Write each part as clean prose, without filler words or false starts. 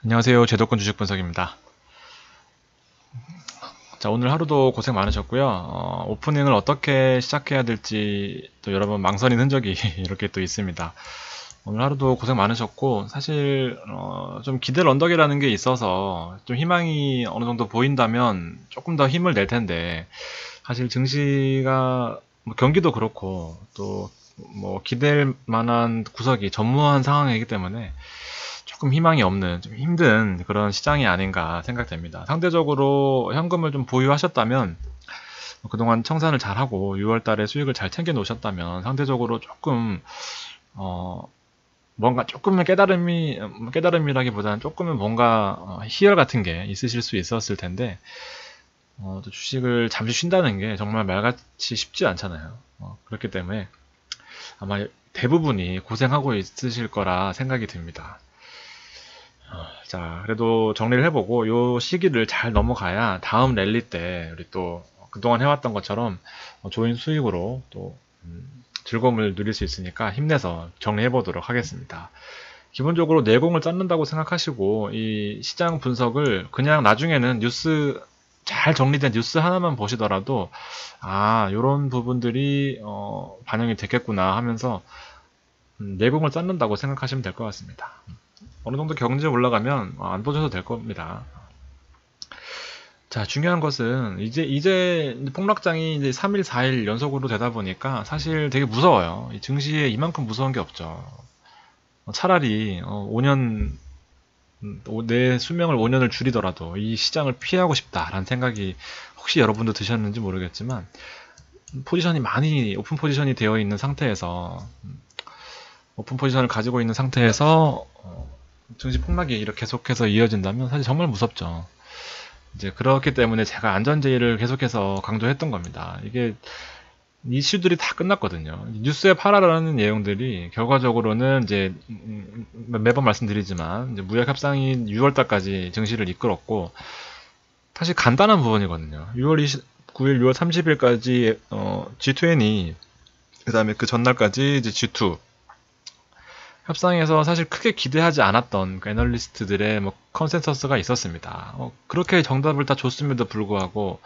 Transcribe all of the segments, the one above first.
안녕하세요. 제도권 주식 분석입니다. 자, 오늘 하루도 고생 많으셨고요. 오프닝을 어떻게 시작해야 될지 또 여러 번 망설인 흔적이 이렇게 또 있습니다. 오늘 하루도 고생 많으셨고, 사실, 좀 기댈 언덕이라는 게 있어서 좀 희망이 어느 정도 보인다면 조금 더 힘을 낼 텐데, 사실 증시가 뭐 경기도 그렇고, 또 뭐 기댈 만한 구석이 전무한 상황이기 때문에 조금 희망이 없는 좀 힘든 그런 시장이 아닌가 생각됩니다. 상대적으로 현금을 좀 보유하셨다면 그동안 청산을 잘하고 6월 달에 수익을 잘 챙겨 놓으셨다면 상대적으로 조금 어 뭔가 조금의 깨달음이라기보다는 조금은 뭔가 희열 같은 게 있으실 수 있었을 텐데 또 주식을 잠시 쉰다는 게 정말 말같이 쉽지 않잖아요. 그렇기 때문에 아마 대부분이 고생하고 있으실 거라 생각이 듭니다. 자, 그래도 정리를 해보고 요 시기를 잘 넘어가야 다음 랠리 때 우리 또 그동안 해왔던 것처럼 좋은 수익으로 또 즐거움을 누릴 수 있으니까 힘내서 정리해보도록 하겠습니다. 기본적으로 내공을 쌓는다고 생각하시고 이 시장 분석을 그냥 나중에는 뉴스 잘 정리된 뉴스 하나만 보시더라도 요런 부분들이 반영이 됐겠구나 하면서 내공을 쌓는다고 생각하시면 될 것 같습니다. 어느 정도 경제 올라가면 안 보셔도 될 겁니다. 자, 중요한 것은 이제 폭락장이 이제 3일, 4일 연속으로 되다 보니까 사실 되게 무서워요. 이 증시에 이만큼 무서운 게 없죠. 차라리 5년 내 수명을 5년을 줄이더라도 이 시장을 피하고 싶다라는 생각이 혹시 여러분도 드셨는지 모르겠지만 포지션이 많이 오픈 포지션이 되어 있는 상태에서 오픈 포지션을 가지고 있는 상태에서 증시 폭락이 이렇게 계속해서 이어진다면 사실 정말 무섭죠. 이제 그렇기 때문에 제가 안전제의를 계속해서 강조했던 겁니다. 이게 이슈들이 다 끝났거든요. 뉴스에 팔아라는 내용들이 결과적으로는 이제 매번 말씀드리지만 이제 무역 협상이 6월 달까지 증시를 이끌었고 사실 간단한 부분이거든요. 6월 29일, 6월 30일까지 G20 그다음에 그 전날까지 이제 G2 협상에서 사실 크게 기대하지 않았던 그 애널리스트들의 뭐 컨센서스가 있었습니다. 그렇게 정답을 다 줬음에도 불구하고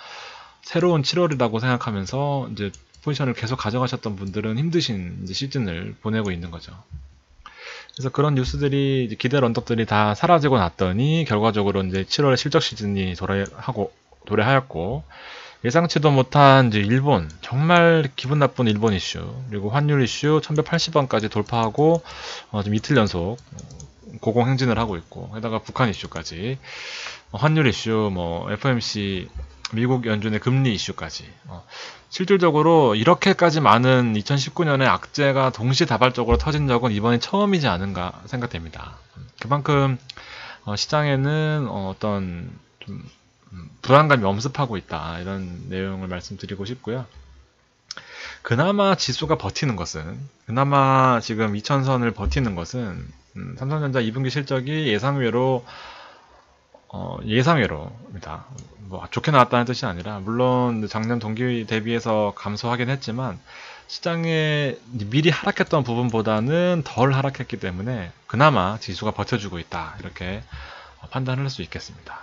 새로운 7월이라고 생각하면서 이제 포지션을 계속 가져가셨던 분들은 힘드신 이제 시즌을 보내고 있는 거죠. 그래서 그런 뉴스들이 이제 기대 언덕들이 다 사라지고 났더니 결과적으로 이제 7월에 실적 시즌이 도래하였고 예상치도 못한 이제 일본 정말 기분 나쁜 일본 이슈 그리고 환율 이슈 1180원까지 돌파하고 좀 이틀 연속 고공행진을 하고 있고 게다가 북한 이슈까지 환율 이슈 뭐 FOMC 미국 연준의 금리 이슈까지 실질적으로 이렇게까지 많은 2019년의 악재가 동시다발적으로 터진 적은 이번이 처음이지 않은가 생각됩니다. 그만큼 시장에는 어떤 좀 불안감이 엄습하고 있다 이런 내용을 말씀드리고 싶고요. 그나마 지수가 버티는 것은 그나마 지금 2000선을 버티는 것은 삼성전자 2분기 실적이 예상외로입니다. 뭐 좋게 나왔다는 뜻이 아니라 물론 작년 동기 대비해서 감소하긴 했지만 시장에 미리 하락했던 부분보다는 덜 하락했기 때문에 그나마 지수가 버텨주고 있다 이렇게 판단을 할 수 있겠습니다.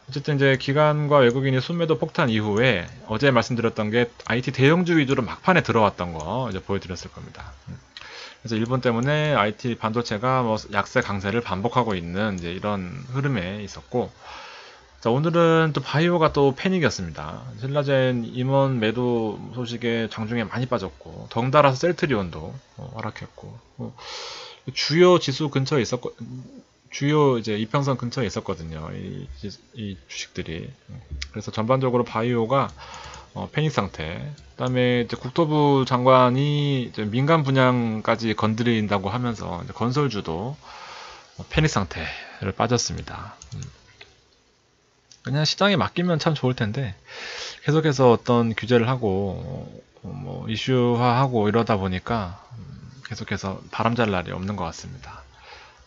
어쨌든 이제 기관과 외국인이 순매도 폭탄 이후에 어제 말씀드렸던 게 IT 대형주 위주로 막판에 들어왔던 거 이제 보여드렸을 겁니다. 그래서 일본 때문에 IT 반도체가 뭐 약세 강세를 반복하고 있는 이제 이런 흐름에 있었고, 자, 오늘은 또 바이오가 또 패닉이었습니다. 신라젠 임원 매도 소식에 장중에 많이 빠졌고, 덩달아서 셀트리온도 하락했고, 주요 지수 근처에 있었고, 주요 이제 이평선 근처에 있었거든요. 이 주식들이. 그래서 전반적으로 바이오가 패닉 상태. 그다음에 이제 국토부 장관이 이제 민간 분양까지 건드린다고 하면서 이제 건설주도 패닉 상태를 빠졌습니다. 그냥 시장에 맡기면 참 좋을 텐데 계속해서 어떤 규제를 하고 뭐 이슈화하고 이러다 보니까 계속해서 바람잘 날이 없는 것 같습니다.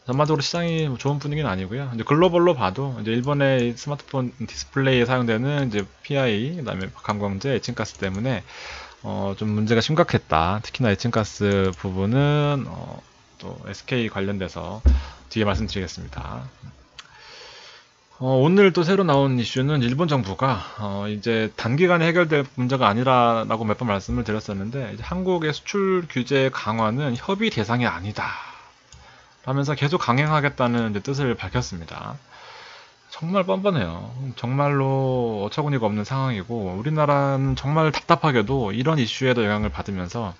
전반적으로 시장이 좋은 분위기는 아니고요. 이제 글로벌로 봐도 이제 일본의 스마트폰 디스플레이에 사용되는 이제 PI, 그다음에 관광재, 에칭가스 때문에 좀 문제가 심각했다. 특히나 에칭가스 부분은 또 SK 관련돼서 뒤에 말씀드리겠습니다. 오늘 또 새로 나온 이슈는 일본 정부가 이제 단기간에 해결될 문제가 아니라라고 몇 번 말씀을 드렸었는데, 이제 한국의 수출 규제 강화는 협의 대상이 아니다 라면서 계속 강행하겠다는 이제 뜻을 밝혔습니다. 정말 뻔뻔해요. 정말로 어처구니가 없는 상황이고, 우리나라는 정말 답답하게도 이런 이슈에도 영향을 받으면서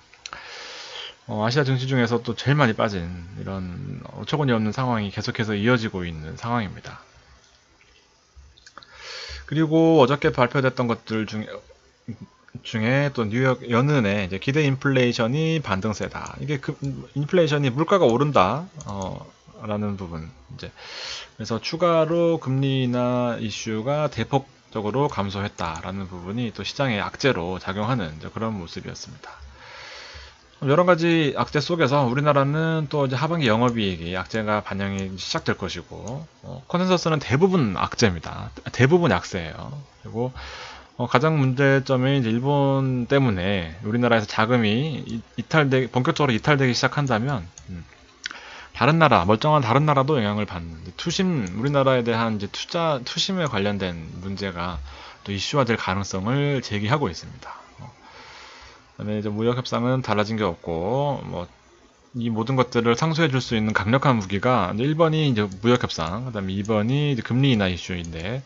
아시아 증시 중에서 또 제일 많이 빠진 이런 어처구니 없는 상황이 계속해서 이어지고 있는 상황입니다. 그리고 어저께 발표됐던 것들 중에 또 뉴욕 연은의 이제 기대 인플레이션이 반등세다. 이게 인플레이션이 물가가 오른다 라는 부분, 이제 그래서 추가로 금리 인하 이슈가 대폭적으로 감소했다라는 부분이 또 시장의 악재로 작용하는 그런 모습이었습니다. 여러 가지 악재 속에서 우리나라는 또 이제 하반기 영업이익이 악재가 반영이 시작될 것이고, 컨센서스는 대부분 악재입니다. 대부분 약세예요. 그리고 가장 문제점이 이제 일본 때문에 우리나라에서 자금이 본격적으로 이탈되기 시작한다면, 다른 나라, 멀쩡한 다른 나라도 영향을 받는, 우리나라에 대한 이제 투심에 관련된 문제가 또 이슈화될 가능성을 제기하고 있습니다. 그다음에 이제 무역 협상은 달라진 게 없고, 이 모든 것들을 상쇄해 줄 수 있는 강력한 무기가 이제 1번이 이제 무역 협상, 그다음에 2번이 이제 금리 인하 이슈인데,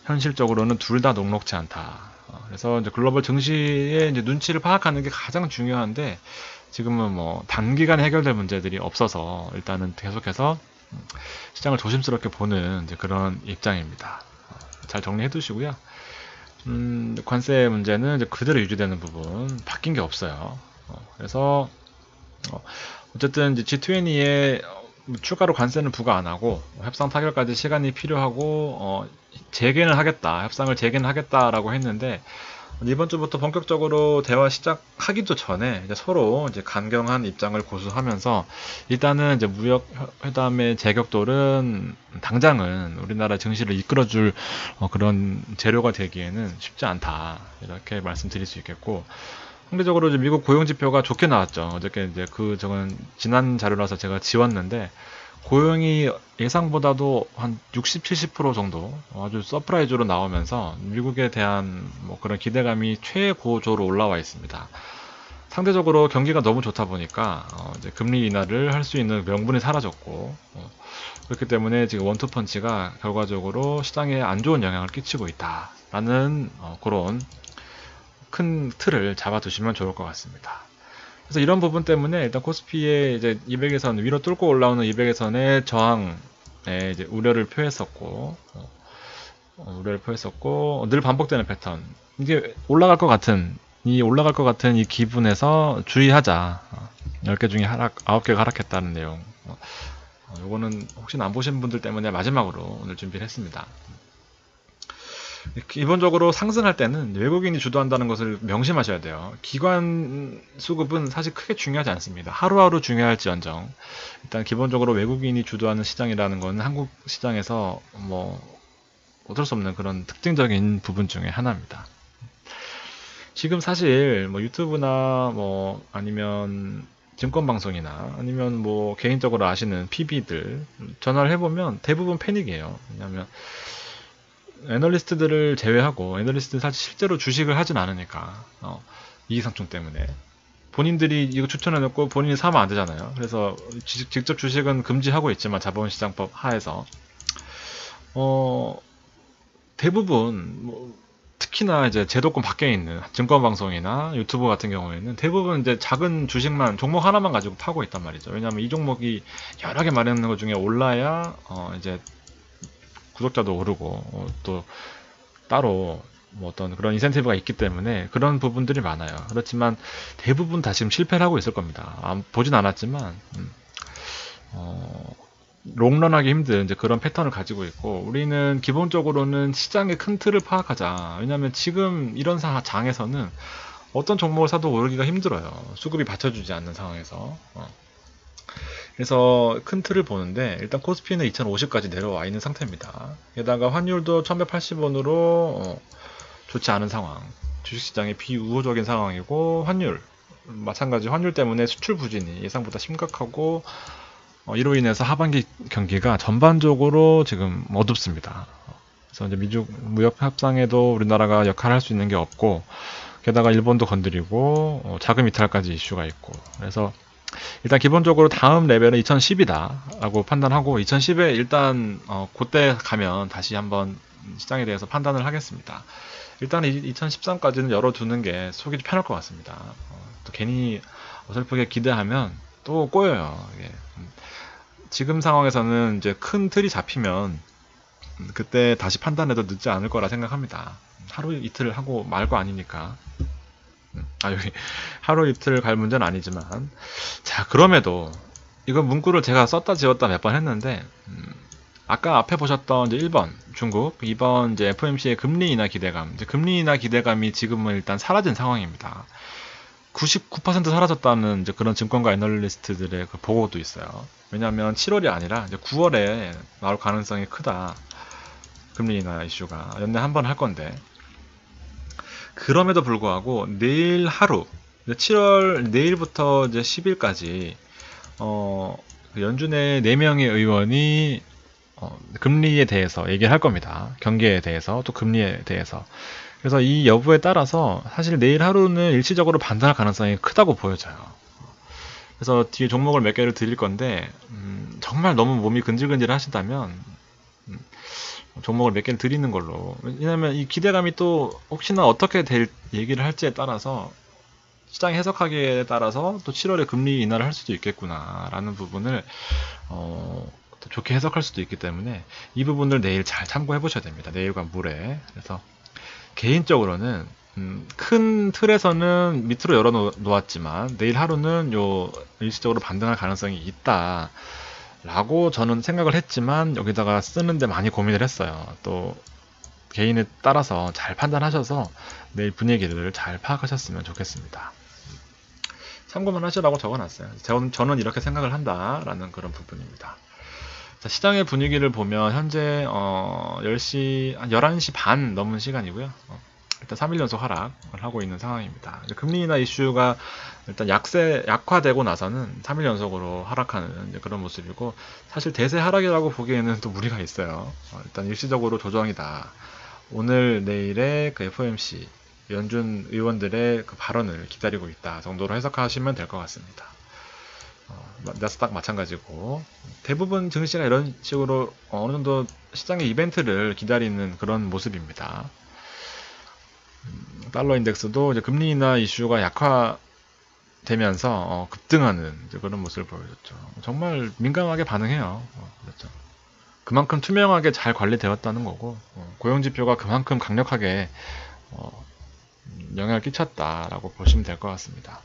현실적으로는 둘 다 녹록지 않다. 그래서 이제 글로벌 증시의 이제 눈치를 파악하는 게 가장 중요한데, 지금은 단기간에 해결될 문제들이 없어서 일단은 계속해서 시장을 조심스럽게 보는 이제 그런 입장입니다. 잘 정리해 두시고요. 관세 문제는 이제 그대로 유지되는 부분, 바뀐 게 없어요. 그래서 어쨌든 이제 G20에 추가로 관세는 부과 안 하고 협상 타결까지 시간이 필요하고 협상을 재개는 하겠다라고 했는데, 이번 주부터 본격적으로 대화 시작하기도 전에 이제 서로 이제 강경한 입장을 고수하면서, 일단은 이제 무역 회담의 제격돌은 당장은 우리나라 증시를 이끌어줄 그런 재료가 되기에는 쉽지 않다, 이렇게 말씀드릴 수 있겠고, 상대적으로 이제 미국 고용 지표가 좋게 나왔죠. 어저께 이제 저건 지난 자료라서 제가 지웠는데, 고용이 예상보다도 한 60, 70% 정도 아주 서프라이즈로 나오면서 미국에 대한 그런 기대감이 최고조로 올라와 있습니다. 상대적으로 경기가 너무 좋다 보니까 이제 금리 인하를 할 수 있는 명분이 사라졌고, 그렇기 때문에 지금 원투펀치가 결과적으로 시장에 안 좋은 영향을 끼치고 있다라는 그런 큰 틀을 잡아두시면 좋을 것 같습니다. 그래서 이런 부분 때문에 일단 코스피의 이제 200에선 위로 뚫고 올라오는 200에선의 저항에 이제 우려를 표했었고, 늘 반복되는 패턴. 이게 올라갈 것 같은 이 기분에서 주의하자. 10개 중에 9개가 하락했다는 내용. 요거는 혹시나 안 보신 분들 때문에 마지막으로 오늘 준비를 했습니다. 기본적으로 상승할 때는 외국인이 주도한다는 것을 명심하셔야 돼요. 기관 수급은 사실 크게 중요하지 않습니다. 하루하루 중요할지언정, 일단 기본적으로 외국인이 주도하는 시장이라는 건 한국 시장에서 어쩔 수 없는 그런 특징적인 부분 중에 하나입니다. 지금 사실 유튜브나 아니면 증권방송이나 아니면 개인적으로 아시는 PB들 전화를 해보면 대부분 패닉이에요. 왜냐하면 애널리스트들을 제외하고, 애널리스트는 사실 실제로 주식을 하진 않으니까 이익상충 때문에 본인들이 이거 추천해놓고 본인이 사면 안 되잖아요. 그래서 직접 주식은 금지하고 있지만 자본시장법 하에서 대부분 특히나 이제 제도권 밖에 있는 증권방송이나 유튜브 같은 경우에는 대부분 이제 작은 주식만, 종목 하나만 가지고 파고 있단 말이죠. 왜냐하면 이 종목이 여러 개 마련하는 것 중에 올라야 이제 구독자도 오르고 또 따로 어떤 그런 인센티브가 있기 때문에 그런 부분들이 많아요. 그렇지만 대부분 다 지금 실패를 하고 있을 겁니다. 보진 않았지만 롱런하기 힘든 이제 그런 패턴을 가지고 있고, 우리는 기본적으로는 시장의 큰 틀을 파악하자. 왜냐하면 지금 이런 장에서는 어떤 종목을 사도 오르기가 힘들어요. 수급이 받쳐주지 않는 상황에서. 그래서 큰 틀을 보는데, 일단 코스피는 2050까지 내려와 있는 상태입니다. 게다가 환율도 1180원으로 좋지 않은 상황, 주식시장이 비우호적인 상황이고, 마찬가지 환율 때문에 수출 부진이 예상보다 심각하고, 이로 인해서 하반기 경기가 전반적으로 지금 어둡습니다. 그래서 이제 미중 무역 협상에도 우리나라가 역할을 할 수 있는 게 없고, 게다가 일본도 건드리고 자금 이탈까지 이슈가 있고, 그래서 일단 기본적으로 다음 레벨은 2010이다 라고 판단하고, 2010에 일단 그때 가면 다시 한번 시장에 대해서 판단을 하겠습니다. 일단 2013까지는 열어두는 게 속이 편할 것 같습니다. 또 괜히 어설프게 기대하면 또 꼬여요. 이게. 지금 상황에서는 이제 큰 틀이 잡히면 그때 다시 판단해도 늦지 않을 거라 생각합니다. 하루 이틀 하고 말 거 아니니까. 여기 하루 이틀 갈 문제는 아니지만, 자, 그럼에도 이건 문구를 제가 썼다 지웠다 몇 번 했는데, 아까 앞에 보셨던 이제 1번 중국, 2번 이제 FOMC의 금리 인하 기대감, 이제 금리 인하 기대감이 지금은 일단 사라진 상황입니다. 99% 사라졌다는 이제 그런 증권가 애널리스트들의 그 보고도 있어요. 왜냐하면 7월이 아니라 이제 9월에 나올 가능성이 크다. 금리 인하 이슈가 연내 한 번 할 건데, 그럼에도 불구하고 내일 하루, 7월 내일부터 이제 10일까지 연준의 4명의 의원이 금리에 대해서 얘기를 할 겁니다. 경기에 대해서, 또 금리에 대해서. 그래서 이 여부에 따라서 사실 내일 하루는 일시적으로 반등할 가능성이 크다고 보여져요. 그래서 뒤에 종목을 몇 개를 드릴 건데, 정말 너무 몸이 근질근질 하신다면 종목을 몇 개를 드리는 걸로. 왜냐하면 이 기대감이 또 혹시나 어떻게 될 얘기를 할지에 따라서, 시장의 해석하기에 따라서 또 7월에 금리 인하를 할 수도 있겠구나 라는 부분을 또 좋게 해석할 수도 있기 때문에 이 부분을 내일 잘 참고해 보셔야 됩니다. 내일과 모레. 그래서 개인적으로는 큰 틀에서는 밑으로 열어 놓았지만 내일 하루는 요 일시적으로 반등할 가능성이 있다 라고 저는 생각을 했지만, 여기다가 쓰는데 많이 고민을 했어요. 또 개인에 따라서 잘 판단하셔서 내일 분위기를 잘 파악하셨으면 좋겠습니다. 참고만 하시라고 적어놨어요. 저는 이렇게 생각을 한다라는 그런 부분입니다. 자, 시장의 분위기를 보면 현재 10시, 11시 반 넘은 시간이고요. 일단 3일 연속 하락을 하고 있는 상황입니다. 금리 인하 이슈가 일단 약화되고 나서는 3일 연속으로 하락하는 그런 모습이고, 사실 대세 하락이라고 보기에는 또 무리가 있어요. 일단 일시적으로 조정이다. 오늘 내일의 그 FOMC 연준 의원들의 그 발언을 기다리고 있다 정도로 해석하시면 될 것 같습니다. 나스닥 마찬가지고, 대부분 증시가 이런 식으로 어느 정도 시장의 이벤트를 기다리는 그런 모습입니다. 달러 인덱스도 이제 금리 인하 이슈가 약화되면서 급등하는 이제 그런 모습을 보여줬죠. 정말 민감하게 반응해요. 그렇죠. 그만큼 투명하게 잘 관리되었다는 거고, 고용지표가 그만큼 강력하게 영향을 끼쳤다라고 보시면 될 것 같습니다.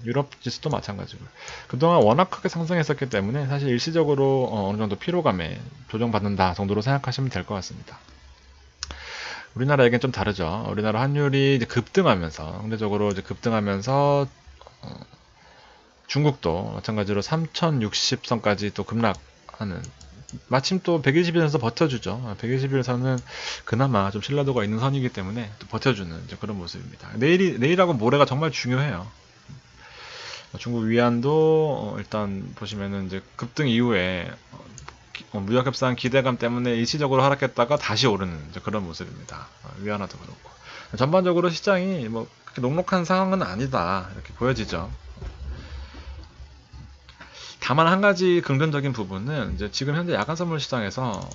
유럽 지수도 마찬가지고, 그동안 워낙 크게 상승했었기 때문에 사실 일시적으로 어느 정도 피로감에 조정받는다 정도로 생각하시면 될 것 같습니다. 우리나라에겐 좀 다르죠. 우리나라 환율이 이제 급등하면서, 상대적으로 이제 급등하면서 중국도 마찬가지로 3060선까지 또 급락하는, 마침 또 120일선에서 버텨주죠. 120일선은 그나마 좀 신뢰도가 있는 선이기 때문에 또 버텨주는 이제 그런 모습입니다. 내일하고 모레가 정말 중요해요. 중국 위안도 일단 보시면은 이제 급등 이후에 무역협상 기대감 때문에 일시적으로 하락했다가 다시 오르는 이제 그런 모습입니다. 위안화도 그렇고, 전반적으로 시장이 뭐 그렇게 녹록한 상황은 아니다 이렇게 보여지죠. 다만 한 가지 긍정적인 부분은 이제 지금 현재 야간 선물 시장에서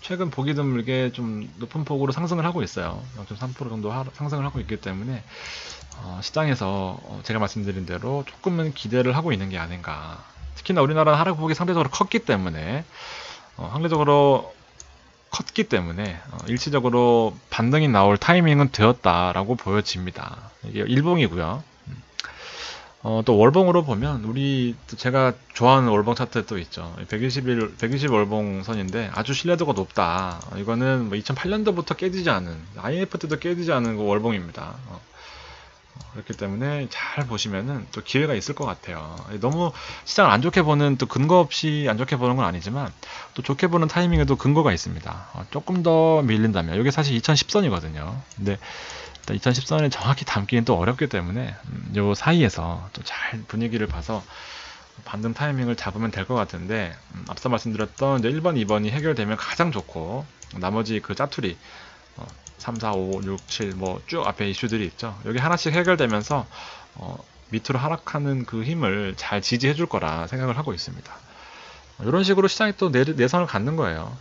최근 보기 드물게 좀 높은 폭으로 상승을 하고 있어요. 0.3% 정도 상승을 하고 있기 때문에 시장에서 제가 말씀드린 대로 조금은 기대를 하고 있는 게 아닌가. 특히나 우리나라는 하락폭이 상대적으로 컸기 때문에 일시적으로 반등이 나올 타이밍은 되었다라고 보여집니다. 이게 일봉이고요. 또 월봉으로 보면 제가 좋아하는 월봉 차트 또 있죠. 120 월봉 선인데 아주 신뢰도가 높다. 이거는 뭐 2008년도부터 깨지지 않은, IMF 때도 깨지지 않은 그 월봉입니다. 그렇기 때문에 잘 보시면은 또 기회가 있을 것 같아요. 너무 시장을 안 좋게 보는, 또 근거 없이 안 좋게 보는 건 아니지만 또 좋게 보는 타이밍에도 근거가 있습니다. 조금 더 밀린다면, 이게 사실 2010선이거든요. 근데 2010선을 정확히 담기는 또 어렵기 때문에 요 사이에서 또 잘 분위기를 봐서 반등 타이밍을 잡으면 될 것 같은데, 앞서 말씀드렸던 이제 1번, 2번이 해결되면 가장 좋고, 나머지 그 짜투리 3, 4, 5, 6, 7 뭐 쭉 앞에 이슈들이 있죠. 여기 하나씩 해결되면서 밑으로 하락하는 그 힘을 잘 지지해 줄 거라 생각을 하고 있습니다. 이런 식으로 시장이 또 내선을 갖는 거예요.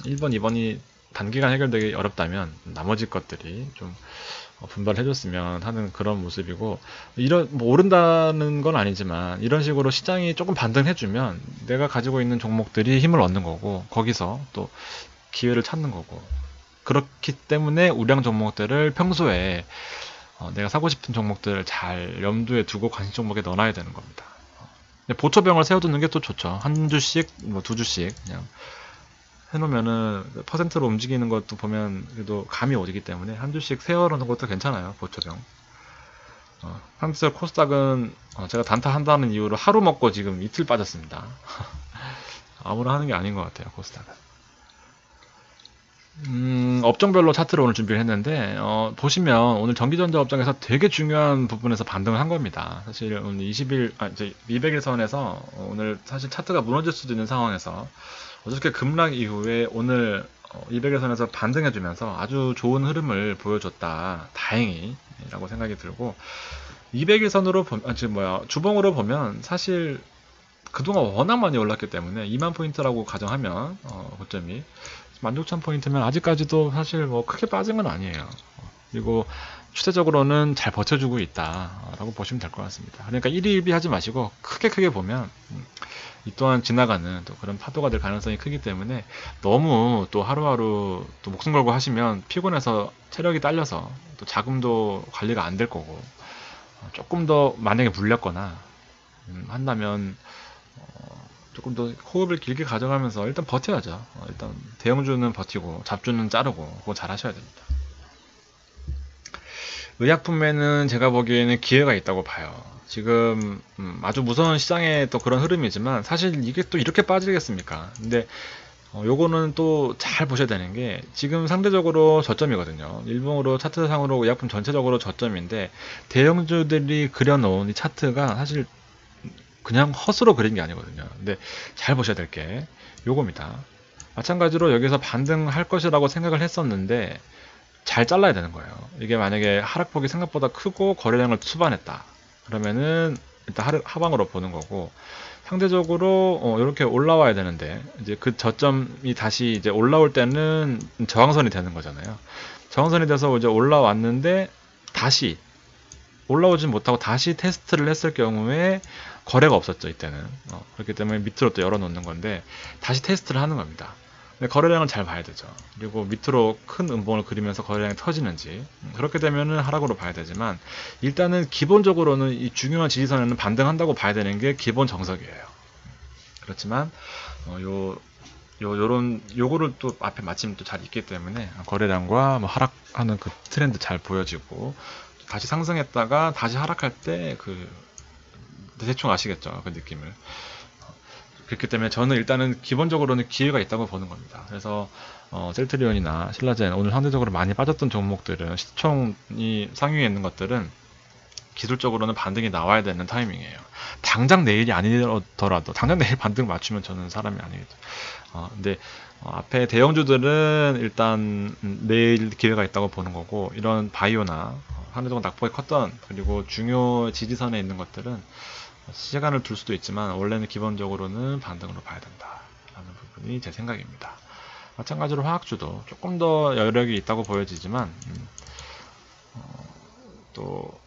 1번, 2번이 단기간 해결되기 어렵다면 나머지 것들이 좀 분발해줬으면 하는 그런 모습이고, 이런 뭐 오른다는 건 아니지만 이런 식으로 시장이 조금 반등해주면 내가 가지고 있는 종목들이 힘을 얻는 거고, 거기서 또 기회를 찾는 거고, 그렇기 때문에 우량 종목들을 평소에 내가 사고 싶은 종목들을 잘 염두에 두고 관심 종목에 넣어놔야 되는 겁니다. 보초병을 세워두는 게 또 좋죠. 한 주씩, 뭐 두 주씩 그냥 해놓으면은 퍼센트로 움직이는 것도 보면 그래도 감이 오기 때문에 한 주씩 세워놓는 것도 괜찮아요. 보초병. 한국셀 코스닥은 제가 단타 한다는 이유로 하루 먹고 지금 이틀 빠졌습니다. 아무나 하는 게 아닌 것 같아요. 코스닥은. 업종별로 차트를 오늘 준비를 했는데, 보시면 오늘 전기전자 업종에서 되게 중요한 부분에서 반등을 한 겁니다. 사실 오늘 200일 선에서 오늘 사실 차트가 무너질 수도 있는 상황에서 어저께 급락 이후에 오늘 200일 선에서 반등해주면서 아주 좋은 흐름을 보여줬다. 다행히라고 생각이 들고, 200일 선으로 주봉으로 보면 사실 그동안 워낙 많이 올랐기 때문에 2만 포인트라고 가정하면 고점이 16,000포인트면 아직까지도 사실 뭐 크게 빠진 건 아니에요. 그리고 추세적으로는 잘 버텨주고 있다라고 보시면 될 것 같습니다. 그러니까 1위 하지 마시고 크게 보면 이 또한 지나가는 또 그런 파도가 될 가능성이 크기 때문에 너무 또 하루하루 또 목숨 걸고 하시면 피곤해서 체력이 딸려서 또 자금도 관리가 안 될 거고, 조금 더 만약에 물렸거나 한다면 조금 더 호흡을 길게 가져가면서 일단 버텨야죠. 일단 대형주는 버티고 잡주는 자르고 그거 잘 하셔야 됩니다. 의약품에는 제가 보기에는 기회가 있다고 봐요. 지금 아주 무서운 시장의 또 그런 흐름이지만 사실 이게 또 이렇게 빠지겠습니까? 근데 요거는 또 잘 보셔야 되는 게 지금 상대적으로 저점이거든요. 일봉으로 차트상으로 의약품 전체적으로 저점인데 대형주들이 그려놓은 이 차트가 사실 그냥 헛으로 그린 게 아니거든요. 근데 잘 보셔야 될 게 요겁니다. 마찬가지로 여기서 반등할 것이라고 생각을 했었는데 잘 잘라야 되는 거예요. 이게 만약에 하락폭이 생각보다 크고 거래량을 수반했다. 그러면은 일단 하방으로 보는 거고, 상대적으로 이렇게 올라와야 되는데 이제 그 저점이 다시 이제 올라올 때는 저항선이 되는 거잖아요. 저항선이 돼서 이제 올라왔는데 다시 올라오진 못하고 다시 테스트를 했을 경우에 거래가 없었죠. 이때는 그렇기 때문에 밑으로 또 열어놓는 건데 다시 테스트를 하는 겁니다. 근데 거래량을 잘 봐야 되죠. 그리고 밑으로 큰 음봉을 그리면서 거래량이 터지는지, 그렇게 되면은 하락으로 봐야 되지만 일단은 기본적으로는 이 중요한 지지선에는 반등한다고 봐야 되는 게 기본 정석이에요. 그렇지만 요거를 또 앞에 마침 또 잘 있기 때문에 거래량과 뭐 하락하는 그 트렌드 잘 보여지고, 다시 상승했다가 다시 하락할 때 대충 아시겠죠? 그 느낌을. 그렇기 때문에 저는 일단은 기본적으로는 기회가 있다고 보는 겁니다. 그래서 셀트리온이나 신라젠 오늘 상대적으로 많이 빠졌던 종목들은, 시총이 상위에 있는 것들은 기술적으로는 반등이 나와야 되는 타이밍이에요. 당장 내일이 아니더라도 당장 내일 반등 맞추면 저는 사람이 아니겠죠. 근데 앞에 대형주들은 일단 내일 기회가 있다고 보는 거고, 이런 바이오나 상대적으로 낙폭이 컸던 그리고 중요 지지선에 있는 것들은 시간을 둘 수도 있지만 원래는 기본적으로는 반등으로 봐야 된다라는 부분이 제 생각입니다. 마찬가지로 화학주도 조금 더 여력이 있다고 보여지지만 또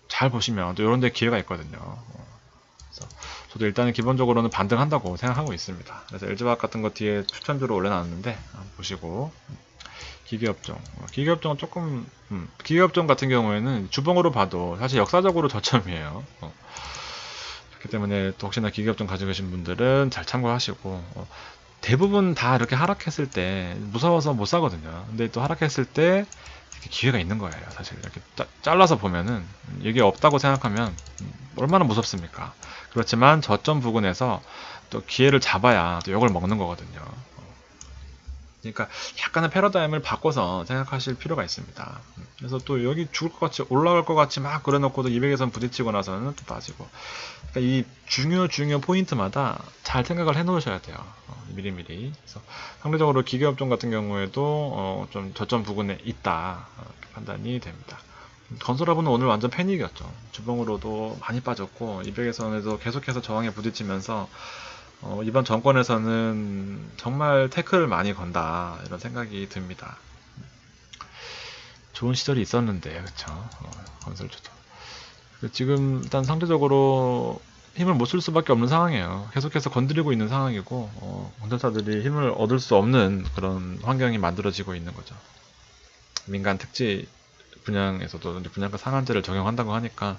잘 보시면 또 이런 데 기회가 있거든요. 그래서 저도 일단은 기본적으로는 반등한다고 생각하고 있습니다. 그래서 LG화학 같은 거 뒤에 추천주로 올려놨는데 보시고, 기계업종은 조금 기계업종 같은 경우에는 주봉으로 봐도 사실 역사적으로 저점이에요. 그렇기 때문에 또 혹시나 기계업종 가지고 계신 분들은 잘 참고하시고, 대부분 다 이렇게 하락했을 때 무서워서 못 사거든요. 근데 또 하락했을 때 이렇게 기회가 있는 거예요. 사실 이렇게 잘라서 보면은 이게 없다고 생각하면 얼마나 무섭습니까? 그렇지만 저점 부근에서 또 기회를 잡아야 또 욕을 먹는 거거든요. 그러니까 약간의 패러다임을 바꿔서 생각하실 필요가 있습니다. 그래서 또 여기 죽을 것 같이 올라갈 것 같이 막 그래놓고도 200에선 부딪히고 나서는 또 빠지고, 그러니까 이 중요 포인트마다 잘 생각을 해 놓으셔야 돼요. 미리미리. 그래서 상대적으로 기계업종 같은 경우에도 좀 저점 부근에 있다 이렇게 판단이 됩니다. 건설업은 오늘 완전 패닉이었죠. 주봉으로도 많이 빠졌고 200에서는 계속해서 저항에 부딪히면서 이번 정권에서는 정말 태클을 많이 건다 이런 생각이 듭니다. 좋은 시절이 있었는데 그쵸. 건설주도 지금 일단 상대적으로 힘을 못 쓸 수밖에 없는 상황이에요. 계속해서 건드리고 있는 상황이고 건설사들이 힘을 얻을 수 없는 그런 환경이 만들어지고 있는 거죠. 민간 택지 분양에서도 분양가 상한제를 적용한다고 하니까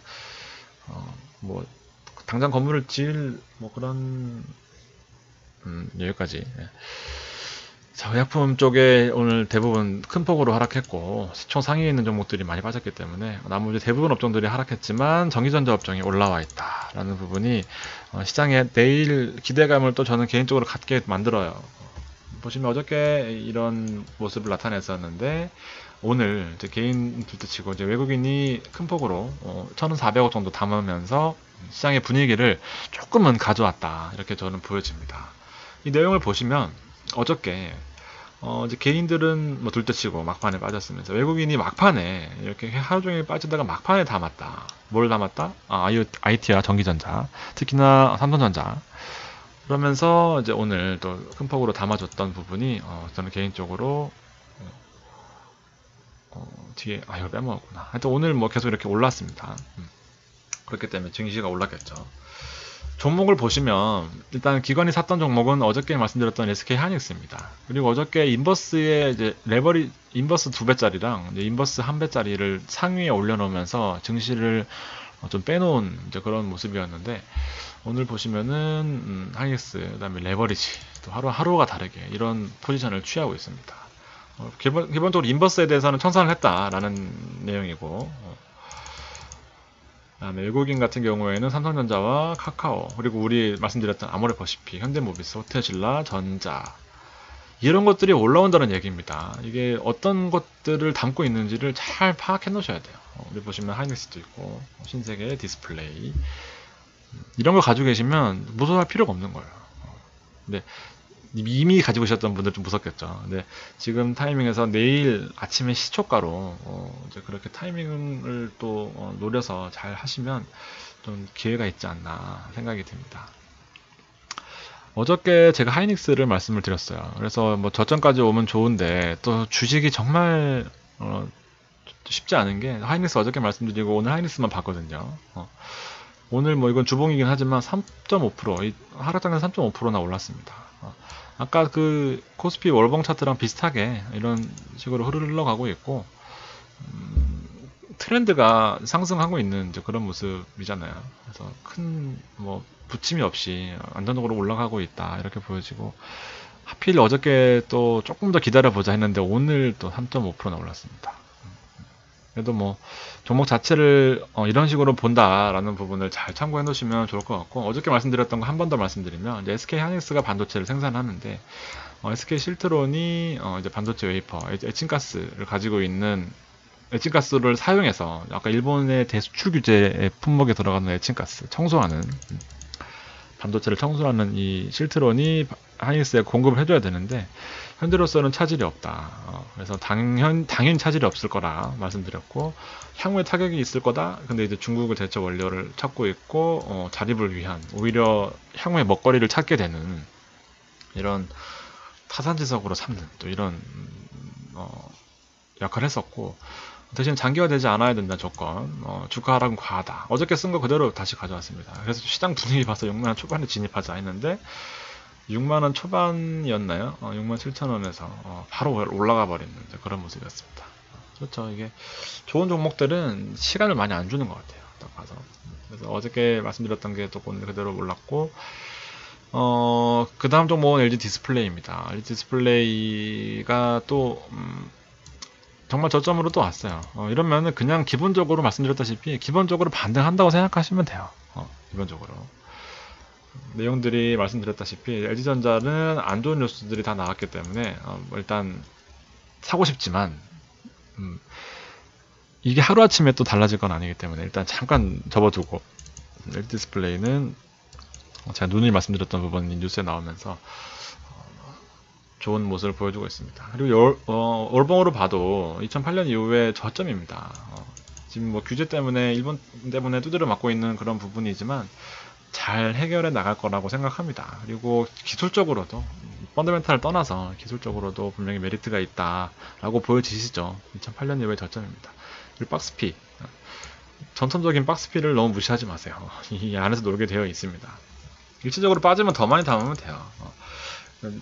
뭐 당장 건물을 지을 뭐 그런 여기까지. 자, 의약품 쪽에 오늘 대부분 큰 폭으로 하락했고 시총 상위에 있는 종목들이 많이 빠졌기 때문에 나머지 대부분 업종들이 하락했지만 전기전자 업종이 올라와 있다라는 부분이 시장에 내일 기대감을 또 저는 개인적으로 갖게 만들어요. 보시면 어저께 이런 모습을 나타냈었는데 오늘 이제 개인 둘째치고 이제 외국인이 큰 폭으로 1,400억 정도 담으면서 시장의 분위기를 조금은 가져왔다 이렇게 저는 보여집니다. 이 내용을 보시면 어저께 이제 개인들은 뭐 둘째치고 막판에 빠졌으면서 외국인이 막판에 이렇게 하루 종일 빠지다가 막판에 담았다. 뭘 담았다? IT와 전기전자, 특히나 삼성전자. 그러면서 이제 오늘 또 큰 폭으로 담아줬던 부분이 저는 개인적으로 뒤에 이거 빼먹었구나. 하여튼 오늘 뭐 계속 이렇게 올랐습니다. 그렇기 때문에 증시가 올랐겠죠. 종목을 보시면 일단 기관이 샀던 종목은 어저께 말씀드렸던 SK 하이닉스입니다. 그리고 어저께 인버스의 이제 인버스 2배짜리랑 이제 인버스 1배짜리를 상위에 올려놓으면서 증시를 좀 빼놓은 이제 그런 모습이었는데 오늘 보시면은 하이닉스 그다음에 레버리지 또 하루가 다르게 이런 포지션을 취하고 있습니다. 기본적으로 인버스에 대해서는 청산을 했다라는 내용이고 그다음에 외국인 같은 경우에는 삼성전자와 카카오 그리고 우리 말씀드렸던 아모레퍼시픽, 현대모비스, 호텔신라, 전자 이런 것들이 올라온다는 얘기입니다. 이게 어떤 것들을 담고 있는지를 잘 파악해 놓으셔야 돼요. 우리 보시면 하이닉스도 있고 신세계, 디스플레이 이런 걸 가지고 계시면 무서워할 필요가 없는 거예요. 근데 이미 가지고 계셨던 분들 좀 무섭겠죠. 근데 지금 타이밍에서 내일 아침에 시초가로 이제 그렇게 타이밍을 또 노려서 잘 하시면 좀 기회가 있지 않나 생각이 듭니다. 어저께 제가 하이닉스를 말씀을 드렸어요. 그래서 뭐 저점까지 오면 좋은데 또 주식이 정말 쉽지 않은 게 하이닉스 어저께 말씀드리고 오늘 하이닉스만 봤거든요. 오늘 뭐 이건 주봉이긴 하지만 3.5% 하락장에서 3.5%나 올랐습니다. 아까 그 코스피 월봉 차트랑 비슷하게 이런 식으로 흘러가고 있고 트렌드가 상승하고 있는 이제 그런 모습이잖아요. 그래서 큰 뭐 부침이 없이 안정적으로 올라가고 있다 이렇게 보여지고 하필 어저께 또 조금 더 기다려보자 했는데 오늘 또 3.5%나 올랐습니다. 그래도 뭐 종목 자체를 이런 식으로 본다라는 부분을 잘 참고해 놓으시면 좋을 것 같고 어저께 말씀드렸던 거 한 번 더 말씀드리면 이제 SK 하이닉스가 반도체를 생산하는데 SK 실트론이 이제 반도체 웨이퍼, 에칭가스를 가지고 있는 에칭가스를 사용해서 아까 일본의 대수출 규제의 품목에 들어가는 에칭가스 청소하는 반도체를 청소하는 이 실트론이 하이닉스에 공급을 해줘야 되는데 현재로서는 차질이 없다. 그래서 당연히 차질이 없을 거라 말씀드렸고 향후에 타격이 있을 거다. 근데 이제 중국을 대체 원료를 찾고 있고 자립을 위한 오히려 향후에 먹거리를 찾게 되는 이런 타산지석으로 삼는 또 이런 역할을 했었고 대신 장기화되지 않아야 된다 조건 주가 하락은 과하다. 어저께 쓴 거 그대로 다시 가져왔습니다. 그래서 시장 분위기 봐서 6만원 초반에 진입하자 했는데 6만원 초반이었나요? 67,000원에서 바로 올라가 버리는 그런 모습이었습니다. 그렇죠. 이게 좋은 종목들은 시간을 많이 안 주는 것 같아요. 딱 봐서. 그래서 어저께 말씀드렸던 게 또 오늘 그대로 올랐고 그 다음 종목은 LG 디스플레이입니다. LG 디스플레이가 또 정말 저점으로 또 왔어요. 이러면은 그냥 기본적으로 말씀드렸다시피 기본적으로 반등한다고 생각하시면 돼요. 기본적으로. 내용들이 말씀드렸다시피 LG전자는 안 좋은 뉴스들이 다 나왔기 때문에 일단 사고 싶지만 이게 하루아침에 또 달라질 건 아니기 때문에 일단 잠깐 접어두고 LG 디스플레이는 제가 누누이 말씀드렸던 부분이 뉴스에 나오면서 좋은 모습을 보여주고 있습니다. 그리고 월봉으로 봐도 2008년 이후에 저점입니다. 지금 뭐 규제 때문에 일본 때문에 두드려 맞고 있는 그런 부분이지만 잘 해결해 나갈 거라고 생각합니다. 그리고 기술적으로도 펀더멘탈을 떠나서 기술적으로도 분명히 메리트가 있다라고 보여지시죠. 2008년 이후의 저점입니다. 그리고 박스피, 전통적인 박스피를 너무 무시하지 마세요. 이 안에서 놀게 되어 있습니다. 일시적으로 빠지면 더 많이 담으면 돼요.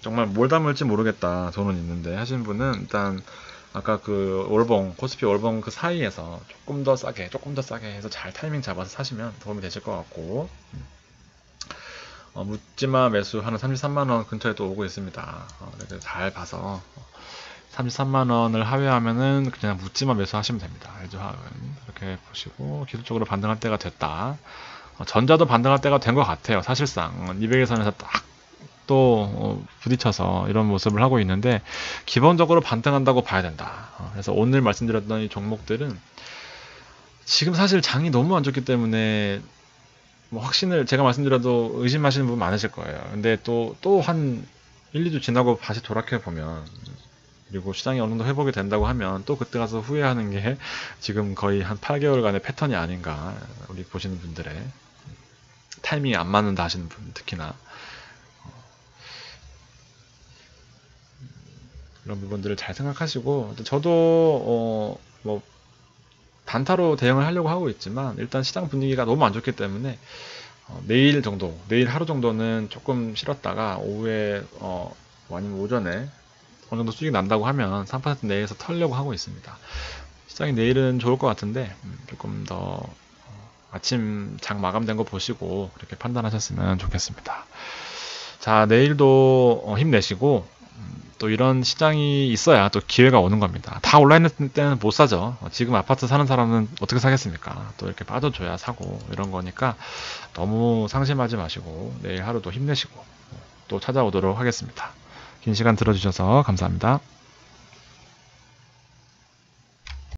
정말 뭘 담을지 모르겠다 돈은 있는데 하시는 분은 일단 아까 그 월봉, 코스피 월봉 그 사이에서 조금 더 싸게 해서 잘 타이밍 잡아서 사시면 도움이 되실 것 같고, 묻지마 매수 하는 33만원 근처에 또 오고 있습니다. 그래서 잘 봐서 33만원을 하회하면은 그냥 묻지마 매수 하시면 됩니다. LG 화학은 이렇게 보시고, 기술적으로 반등할 때가 됐다. 전자도 반등할 때가 된 것 같아요. 사실상 200일선에서 딱 또 부딪혀서 이런 모습을 하고 있는데, 기본적으로 반등한다고 봐야 된다. 그래서 오늘 말씀드렸던 이 종목들은 지금 사실 장이 너무 안 좋기 때문에 뭐 확신을 제가 말씀드려도 의심하시는 분 많으실 거예요. 근데 또 한 1, 2주 지나고 다시 돌이켜 보면, 그리고 시장이 어느 정도 회복이 된다고 하면 또 그때 가서 후회하는 게 지금 거의 한 8개월간의 패턴이 아닌가. 우리 보시는 분들의 타이밍이 안 맞는다 하시는 분 특히나 이런 부분들을 잘 생각하시고, 저도 뭐 단타로 대응을 하려고 하고 있지만 일단 시장 분위기가 너무 안 좋기 때문에 내일 하루 정도는 조금 쉬었다가 오후에 아니면 오전에 어느 정도 수익이 난다고 하면 3% 내에서 털려고 하고 있습니다. 시장이 내일은 좋을 것 같은데 조금 더 아침 장 마감된 거 보시고 그렇게 판단하셨으면 좋겠습니다. 자, 내일도 힘내시고, 또 이런 시장이 있어야 또 기회가 오는 겁니다. 다 올라있는 때는 못 사죠. 지금 아파트 사는 사람은 어떻게 사겠습니까? 또 이렇게 빠져줘야 사고 이런 거니까 너무 상심하지 마시고 내일 하루도 힘내시고 또 찾아오도록 하겠습니다. 긴 시간 들어주셔서 감사합니다.